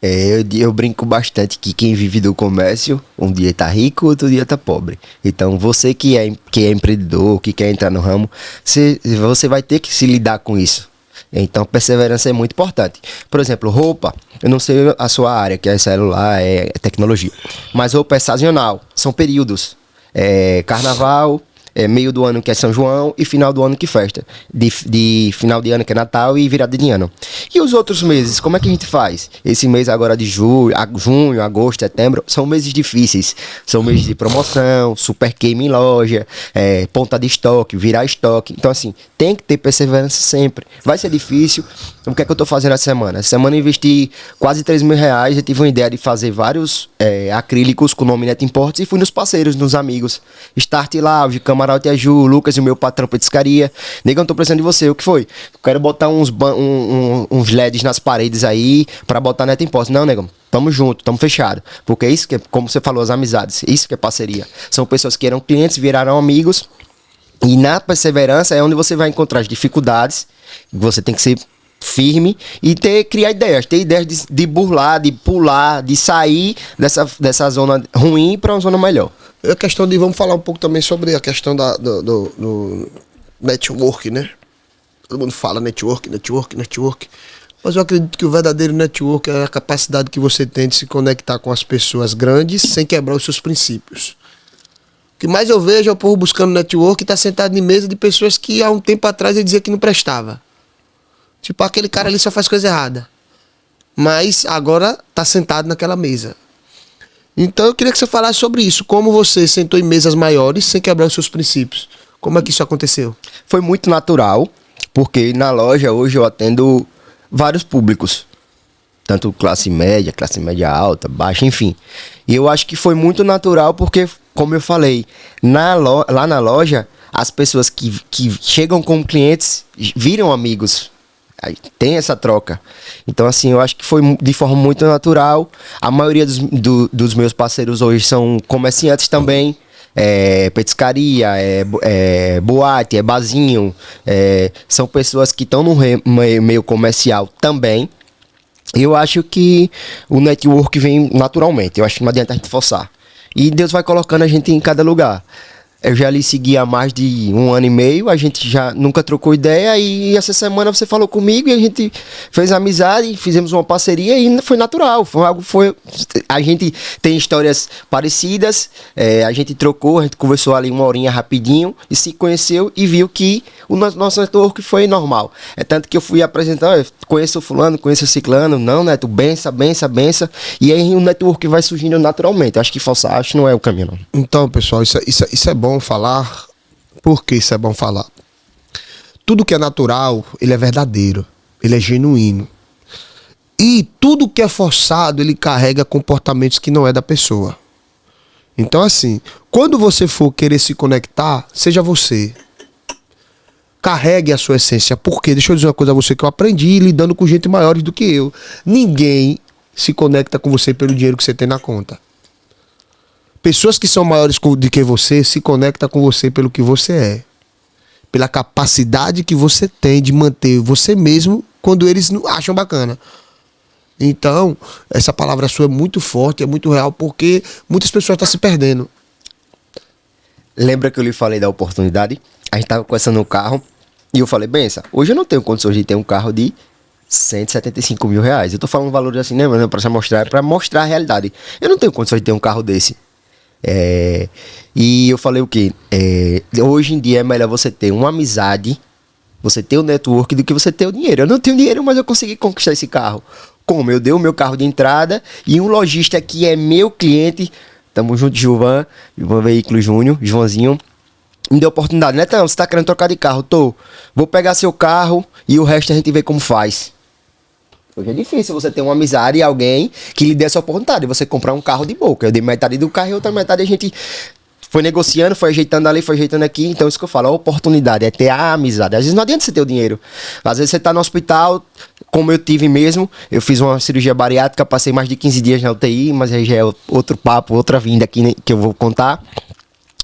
Eu brinco bastante que quem vive do comércio, um dia tá rico, outro dia tá pobre. Então você que é empreendedor, que quer entrar no ramo, você vai ter que se lidar com isso. Então perseverança é muito importante. Por exemplo, roupa, eu não sei a sua área, que é celular, é tecnologia, mas roupa é sazonal, são períodos. Carnaval, meio do ano que é São João e final do ano que festa. De final de ano que é Natal e virada de ano. E os outros meses, como é que a gente faz? Esse mês agora de junho, agosto, setembro, são meses difíceis. São meses de promoção, super queima em loja, ponta de estoque, virar estoque. Então assim, tem que ter perseverança sempre. Vai ser difícil. O que é que eu tô fazendo essa semana? Essa semana eu investi quase 3 mil reais. Eu tive uma ideia de fazer vários acrílicos com o nome Neto Imports e fui nos parceiros, nos amigos. Start Lounge, Camarote Aju, Lucas e o meu patrão petiscaria. Negão, tô precisando de você. O que foi? Eu quero botar uns LEDs nas paredes aí pra botar Neto Imports. Não, negão. Tamo junto, tamo fechado. Porque é isso que, como você falou, as amizades. Isso que é parceria. São pessoas que eram clientes, viraram amigos. E na perseverança é onde você vai encontrar as dificuldades. Você tem que ser firme e criar ideias. Ter ideias de burlar, de pular, de sair dessa zona ruim para uma zona melhor. A questão de... Vamos falar um pouco também sobre a questão do network, né? Todo mundo fala network. Mas eu acredito que o verdadeiro network é a capacidade que você tem de se conectar com as pessoas grandes sem quebrar os seus princípios. O que mais eu vejo é o povo buscando network e tá sentado em mesa de pessoas que há um tempo atrás ele dizia que não prestava. Tipo, aquele cara ali só faz coisa errada. Mas agora tá sentado naquela mesa. Então eu queria que você falasse sobre isso. Como você sentou em mesas maiores sem quebrar os seus princípios? Como é que isso aconteceu? Foi muito natural, porque na loja hoje eu atendo vários públicos. Tanto classe média alta, baixa, enfim. E eu acho que foi muito natural porque, como eu falei, lá na loja, as pessoas que chegam como clientes viram amigos. Aí tem essa troca. Então, assim, eu acho que foi de forma muito natural. A maioria dos meus parceiros hoje são comerciantes também. Petiscaria, boate, barzinho. São pessoas que estão no meio comercial também. Eu acho que o network vem naturalmente. Eu acho que não adianta a gente forçar. E Deus vai colocando a gente em cada lugar. Eu já lhe segui há mais de 1 ano e meio, a gente já nunca trocou ideia e essa semana você falou comigo e a gente fez amizade, fizemos uma parceria e foi natural. A gente tem histórias parecidas, a gente trocou, a gente conversou ali 1 horinha rapidinho e se conheceu e viu que o nosso network foi normal. É tanto que eu fui apresentar, conheço o fulano, conheço o ciclano, não, Neto, bença. E aí o network vai surgindo naturalmente. Eu acho que forçar, acho que não é o caminho, não. Então, pessoal, isso é bom falar. Por que isso é bom falar? Tudo que é natural, ele é verdadeiro, ele é genuíno. E tudo que é forçado, ele carrega comportamentos que não é da pessoa. Então, assim, quando você for querer se conectar, seja você. Carregue a sua essência. Porque, deixa eu dizer uma coisa a você que eu aprendi lidando com gente maiores do que eu. Ninguém se conecta com você pelo dinheiro que você tem na conta. Pessoas que são maiores do que você se conectam com você pelo que você é. Pela capacidade que você tem de manter você mesmo quando eles não acham bacana. Então, essa palavra sua é muito forte, é muito real, porque muitas pessoas estão se perdendo. Lembra que eu lhe falei da oportunidade? A gente estava conversando no carro e eu falei, bença, hoje eu não tenho condições de ter um carro de 175 mil reais. Eu tô falando valores assim, né, mano? Pra mostrar a realidade. Eu não tenho condições de ter um carro desse. E eu falei o quê? Hoje em dia é melhor você ter uma amizade, você ter o network, do que você ter o dinheiro. Eu não tenho dinheiro, mas eu consegui conquistar esse carro. Como? Eu dei o meu carro de entrada e um lojista que é meu cliente, tamo junto, Gilvan Veículo Júnior, Joãozinho, me deu oportunidade. Netão, você tá querendo trocar de carro? Tô. Vou pegar seu carro e o resto a gente vê como faz. Hoje é difícil você ter uma amizade e alguém que lhe dê essa oportunidade. Você comprar um carro de boca. Eu dei metade do carro e outra metade a gente foi negociando, foi ajeitando ali, foi ajeitando aqui. Então isso que eu falo, a oportunidade é ter a amizade. Às vezes não adianta você ter o dinheiro. Às vezes você tá no hospital, como eu tive mesmo. Eu fiz uma cirurgia bariátrica, passei mais de 15 dias na UTI, mas aí já é outro papo, outra vinda aqui, né, que eu vou contar.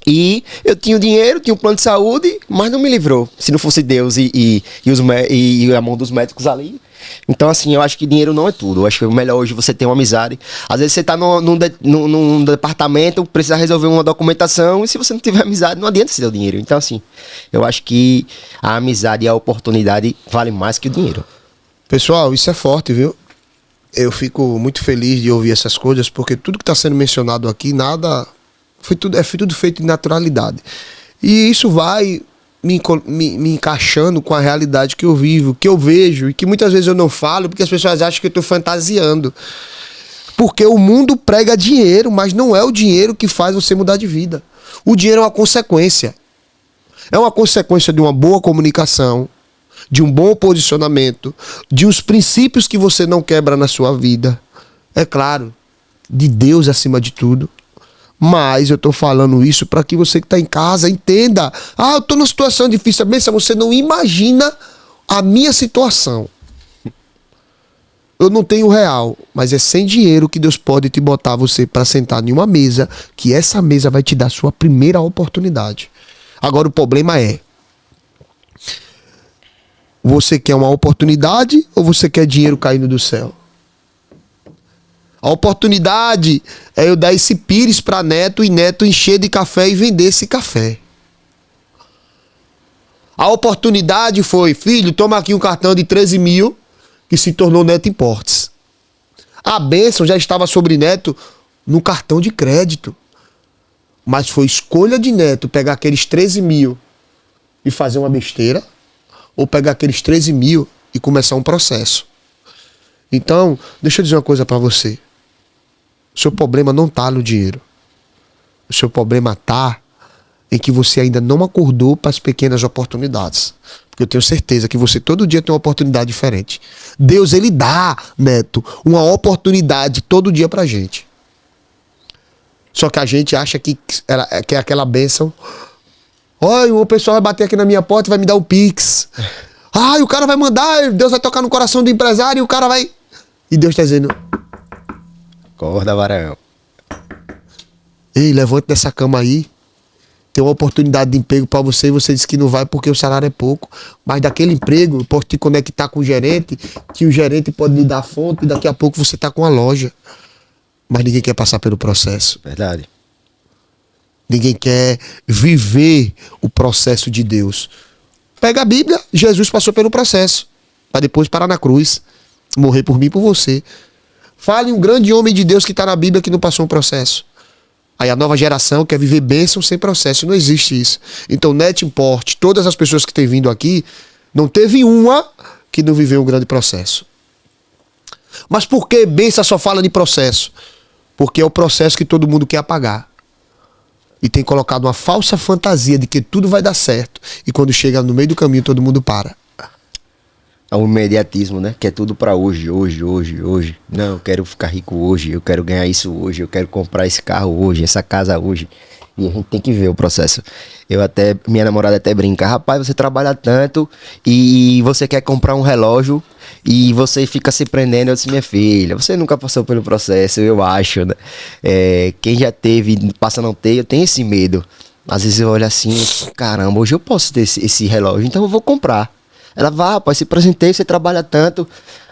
E eu tinha o dinheiro, tinha um plano de saúde, mas não me livrou. Se não fosse Deus e a mão dos médicos ali. Então, assim, eu acho que dinheiro não é tudo. Eu acho que é melhor hoje você ter uma amizade. Às vezes você tá num departamento, precisa resolver uma documentação, e se você não tiver amizade, não adianta você ter o dinheiro. Então, assim, eu acho que a amizade e a oportunidade vale mais que o dinheiro. Pessoal, isso é forte, viu? Eu fico muito feliz de ouvir essas coisas, porque tudo que está sendo mencionado aqui, nada... Foi tudo feito de naturalidade. E isso vai me encaixando com a realidade que eu vivo, que eu vejo, e que muitas vezes eu não falo, porque as pessoas acham que eu estou fantasiando. Porque o mundo prega dinheiro, mas não é o dinheiro que faz você mudar de vida. O dinheiro é uma consequência. É uma consequência de uma boa comunicação, de um bom posicionamento, de uns princípios que você não quebra na sua vida. É claro, de Deus acima de tudo. Mas eu tô falando isso para que você que tá em casa entenda. Ah, eu tô numa situação difícil. Benção, você não imagina a minha situação. Eu não tenho real, mas é sem dinheiro que Deus pode te botar você para sentar em uma mesa, que essa mesa vai te dar sua primeira oportunidade. Agora o problema é: você quer uma oportunidade ou você quer dinheiro caindo do céu? A oportunidade é eu dar esse pires para Neto e Neto encher de café e vender esse café. A oportunidade foi: filho, toma aqui um cartão de 13 mil que se tornou Neto Importes. A bênção já estava sobre Neto no cartão de crédito. Mas foi escolha de Neto pegar aqueles 13 mil e fazer uma besteira, ou pegar aqueles 13 mil e começar um processo. Então, deixa eu dizer uma coisa para você. O seu problema não tá no dinheiro. O seu problema tá em que você ainda não acordou para as pequenas oportunidades. Porque eu tenho certeza que você todo dia tem uma oportunidade diferente. Deus, ele dá, Neto, uma oportunidade todo dia pra gente. Só que a gente acha que é aquela bênção. Olha, o pessoal vai bater aqui na minha porta e vai me dar um Pix. Ai, o cara vai mandar, Deus vai tocar no coração do empresário e o cara vai... E Deus tá dizendo... Acorda, varão. Ei, levante dessa cama aí. Tem uma oportunidade de emprego pra você e você diz que não vai porque o salário é pouco. Mas daquele emprego, eu posso te conectar com o gerente, que o gerente pode lhe dar fonte e daqui a pouco você tá com a loja. Mas ninguém quer passar pelo processo. Verdade. Ninguém quer viver o processo de Deus. Pega a Bíblia, Jesus passou pelo processo. Para depois parar na cruz. Morrer por mim e por você. Fale um grande homem de Deus que está na Bíblia que não passou um processo. Aí a nova geração quer viver bênção sem processo. Não existe isso. Então, Net Import, todas as pessoas que têm vindo aqui, não teve uma que não viveu um grande processo. Mas por que bênção só fala de processo? Porque é o processo que todo mundo quer apagar. E tem colocado uma falsa fantasia de que tudo vai dar certo. E quando chega no meio do caminho, todo mundo para. É o imediatismo, né? Que é tudo pra hoje. Não, eu quero ficar rico hoje, eu quero ganhar isso hoje, eu quero comprar esse carro hoje, essa casa hoje. E a gente tem que ver o processo. Minha namorada até brinca, rapaz, você trabalha tanto e você quer comprar um relógio e você fica se prendendo. Eu disse, minha filha, você nunca passou pelo processo, eu acho, né? Quem já teve, passa a não ter, eu tenho esse medo. Às vezes eu olho assim, caramba, hoje eu posso ter esse relógio, então eu vou comprar. Ela vai, rapaz, se presentei, você trabalha tanto.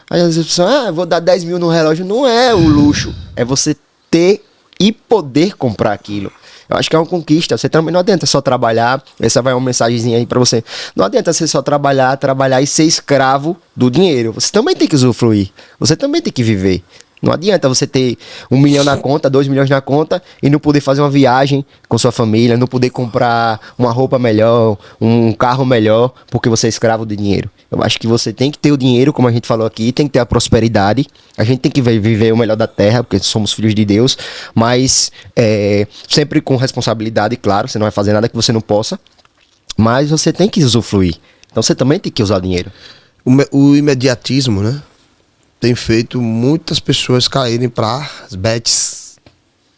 Aí às vezes a pessoa, vou dar 10 mil no relógio. Não é o luxo, é você ter e poder comprar aquilo. Eu acho que é uma conquista. Você também não adianta só trabalhar. Essa vai uma mensagenzinha aí pra você. Não adianta você só trabalhar e ser escravo do dinheiro. Você também tem que usufruir. Você também tem que viver. Não adianta você ter 1 milhão na conta, 2 milhões na conta e não poder fazer uma viagem com sua família, não poder comprar uma roupa melhor, um carro melhor, porque você é escravo do dinheiro. Eu acho que você tem que ter o dinheiro, como a gente falou aqui, tem que ter a prosperidade. A gente tem que viver o melhor da terra, porque somos filhos de Deus, mas sempre com responsabilidade, claro, você não vai fazer nada que você não possa, mas você tem que usufruir. Então você também tem que usar o dinheiro. O imediatismo, né? Tem feito muitas pessoas caírem para as bets.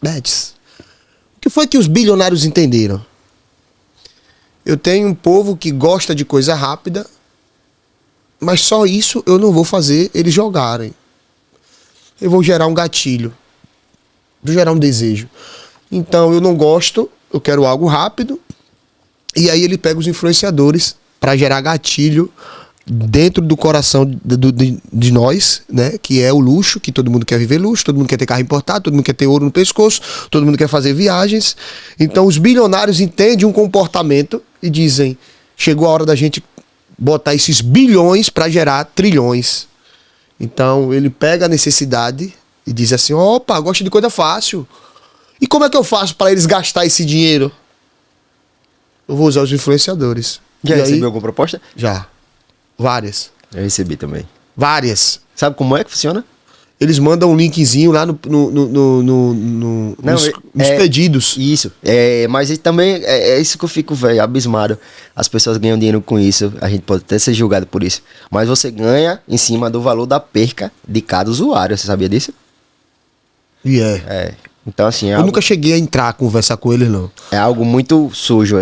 O que foi que os bilionários entenderam? Eu tenho um povo que gosta de coisa rápida, mas só isso eu não vou fazer eles jogarem. Eu vou gerar um gatilho. Vou gerar um desejo. Então eu não gosto, eu quero algo rápido, e aí ele pega os influenciadores para gerar gatilho dentro do coração de nós, né? Que é o luxo, que todo mundo quer viver luxo, todo mundo quer ter carro importado, todo mundo quer ter ouro no pescoço, todo mundo quer fazer viagens. Então os bilionários entendem um comportamento e dizem, chegou a hora da gente botar esses bilhões para gerar trilhões. Então ele pega a necessidade e diz assim, opa, gosto de coisa fácil. E como é que eu faço para eles gastar esse dinheiro? Eu vou usar os influenciadores. Já recebeu alguma proposta? Já. Várias. Eu recebi também. Várias. Sabe como é que funciona? Eles mandam um linkzinho lá nos pedidos. Isso. Mas também é isso que eu fico, velho, abismado. As pessoas ganham dinheiro com isso. A gente pode até ser julgado por isso. Mas você ganha em cima do valor da perca de cada usuário. Você sabia disso? Então, assim... Eu nunca cheguei a entrar, conversar com eles, não. É algo muito sujo.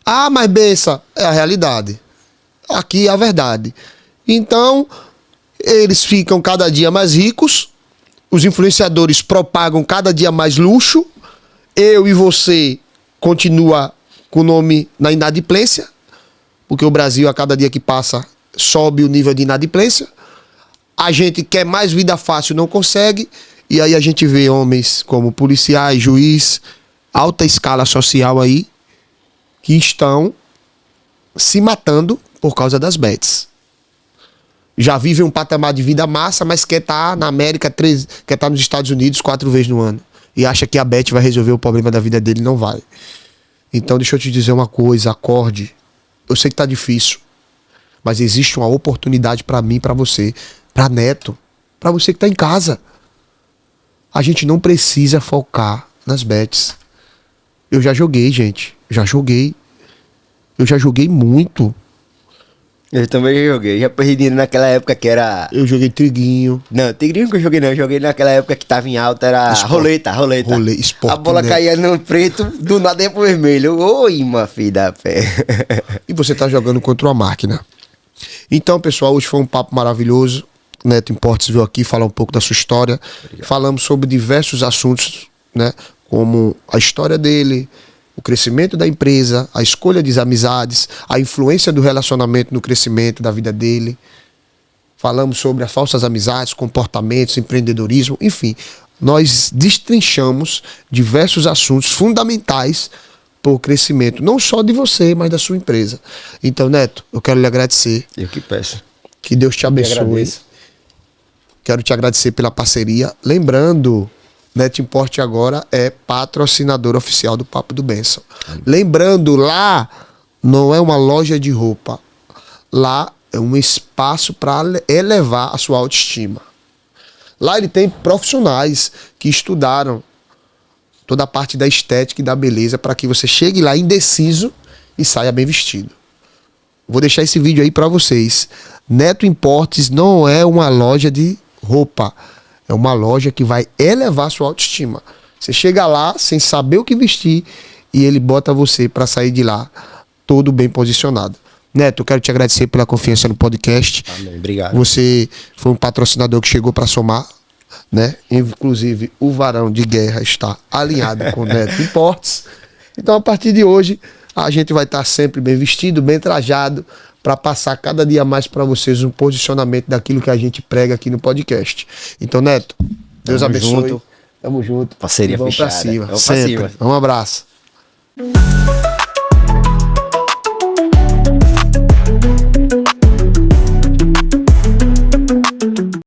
Mas benção, é a realidade. Aqui é a verdade. Então, eles ficam cada dia mais ricos, os influenciadores propagam cada dia mais luxo, eu e você continua com o nome na inadimplência, porque o Brasil, a cada dia que passa, sobe o nível de inadimplência. A gente quer mais vida fácil, não consegue, e aí a gente vê homens como policiais, juiz, alta escala social aí, que estão se matando por causa das bets. Já vive um patamar de vida massa, mas quer estar na América, quer estar nos Estados Unidos 4 vezes no ano. E acha que a bet vai resolver o problema da vida dele. Não vai. Então deixa eu te dizer uma coisa, acorde. Eu sei que tá difícil, mas existe uma oportunidade para mim, para você, para Neto, para você que tá em casa. A gente não precisa focar nas bets. Eu já joguei, gente. Eu já joguei muito. Eu também joguei. Já perdi dinheiro naquela época que era... Eu joguei triguinho. Não, tigrinho que eu joguei não. Eu joguei naquela época que tava em alta, era roleta. Esporte. A bola caía no preto, do nada ia pro vermelho. Oi, uma filha da pé. E você tá jogando contra uma máquina. Então, pessoal, hoje foi um papo maravilhoso. Neto Importes veio aqui falar um pouco da sua história. Obrigado. Falamos sobre diversos assuntos, né? Como a história dele, o crescimento da empresa, a escolha das amizades, a influência do relacionamento no crescimento da vida dele. Falamos sobre as falsas amizades, comportamentos, empreendedorismo, enfim. Nós destrinchamos diversos assuntos fundamentais para o crescimento, não só de você, mas da sua empresa. Então, Neto, eu quero lhe agradecer. Eu que peço. Que Deus te abençoe. Quero te agradecer pela parceria. Lembrando... Neto Import agora é patrocinador oficial do Papo do Benção. Lembrando, lá não é uma loja de roupa. Lá é um espaço para elevar a sua autoestima. Lá ele tem profissionais que estudaram toda a parte da estética e da beleza para que você chegue lá indeciso e saia bem vestido. Vou deixar esse vídeo aí para vocês. Neto Importes não é uma loja de roupa. É uma loja que vai elevar sua autoestima. Você chega lá sem saber o que vestir e ele bota você para sair de lá todo bem posicionado. Neto, eu quero te agradecer pela confiança no podcast. Amém, obrigado. Você foi um patrocinador que chegou para somar, né? Inclusive, o Varão de Guerra está alinhado com o Neto Importes. Então, a partir de hoje, a gente vai estar sempre bem vestido, bem trajado, para passar cada dia mais para vocês um posicionamento daquilo que a gente prega aqui no podcast. Então, Neto, Deus abençoe. Tamo junto. Parceria vamos fechada. Pra cima. Vamos pra sempre. cima. Um abraço.